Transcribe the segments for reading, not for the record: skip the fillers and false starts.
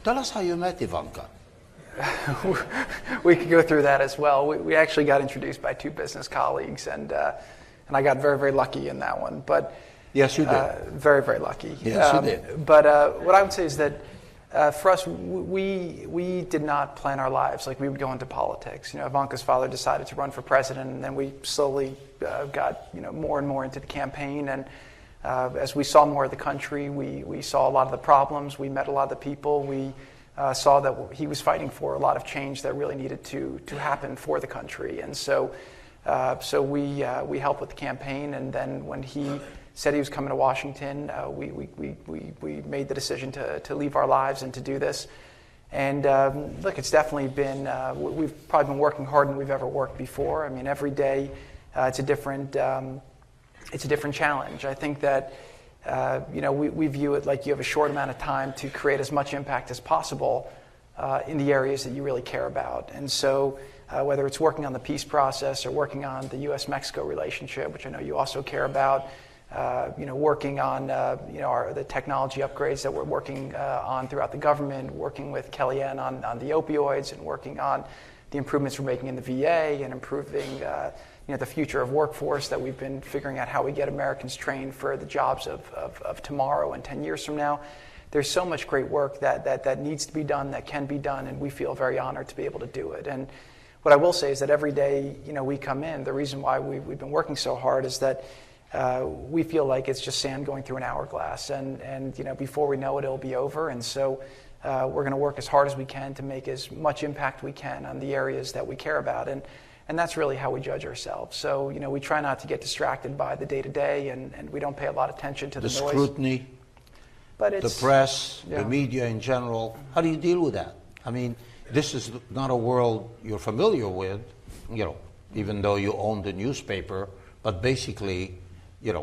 Tell us how you met Ivanka. We could go through that as well. We actually got introduced by two business colleagues, and I got very, very lucky in that one. But yes, you did. Very, very lucky. Yes, you did. But what I would say is that for us, we did not plan our lives like we would go into politics. Ivanka's father decided to run for president, and then we slowly got more and more into the campaign. And as we saw more of the country, we saw a lot of the problems. We met a lot of the people. We saw that he was fighting for a lot of change that really needed to happen for the country. And so we helped with the campaign. And then when he said he was coming to Washington, we made the decision to leave our lives and to do this. And look, it's definitely been, we've probably been working harder than we've ever worked before. I mean, every day it's a different challenge. I think that we view it like you have a short amount of time to create as much impact as possible in the areas that you really care about. And so whether it's working on the peace process or working on the U.S.-Mexico relationship, which I know you also care about, working on the technology upgrades that we're working on throughout the government, working with Kellyanne on the opioids, and working on the improvements we're making in the VA and improving the future of workforce, that we've been figuring out how we get Americans trained for the jobs of tomorrow and 10 years from now. There's so much great work that needs to be done, that can be done, and we feel very honored to be able to do it. And what I will say is that every day we come in, the reason why we've been working so hard is that we feel like it's just sand going through an hourglass, and before we know it, it'll be over. And so we're going to work as hard as we can to make as much impact we can on the areas that we care about, and that's really how we judge ourselves. So we try not to get distracted by the day-to-day, and we don't pay a lot of attention to the noise. Scrutiny, but the press, the media in general. How do you deal with that? I mean, this is not a world you're familiar with, even though you own the newspaper, but basically, you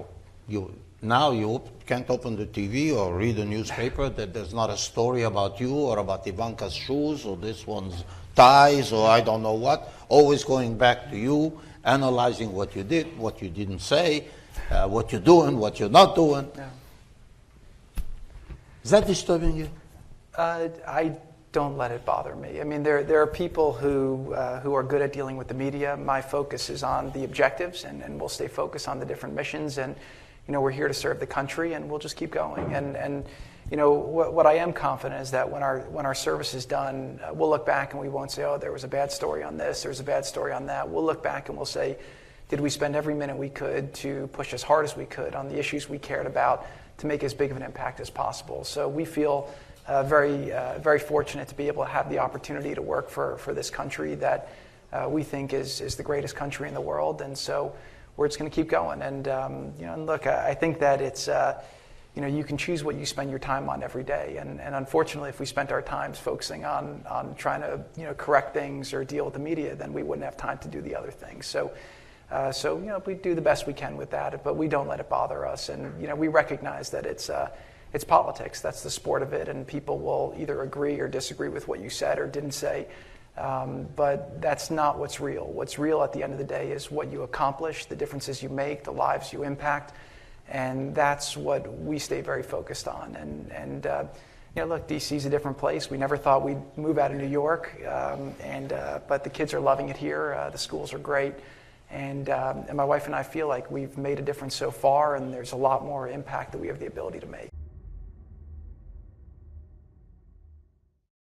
can't open the TV or read a newspaper that there's not a story about you or about Ivanka's shoes or this one's ties or I don't know what. Always going back to you, analyzing what you did, what you didn't say, what you're doing, what you're not doing. Yeah. Is that disturbing you? I don't let it bother me. I mean, there are people who are good at dealing with the media. My focus is on the objectives, and we'll stay focused on the different missions. And we're here to serve the country, and we'll just keep going. And what I am confident is that when our service is done, we'll look back and we won't say, oh, there was a bad story on this, there was a bad story on that. We'll look back and we'll say, did we spend every minute we could to push as hard as we could on the issues we cared about to make as big of an impact as possible? So we feel very fortunate to be able to have the opportunity to work for this country that we think is the greatest country in the world. And so we're just going to keep going. And and look, I think that it's you can choose what you spend your time on every day. And unfortunately, if we spent our times focusing on trying to correct things or deal with the media, then we wouldn't have time to do the other things. So we do the best we can with that, but we don't let it bother us. And we recognize that it's politics. That's the sport of it, and people will either agree or disagree with what you said or didn't say. But that's not what's real. What's real at the end of the day is what you accomplish, the differences you make, the lives you impact, and that's what we stay very focused on. And look, DC's a different place. We never thought we'd move out of New York, but the kids are loving it here. The schools are great, and my wife and I feel like we've made a difference so far, and there's a lot more impact that we have the ability to make.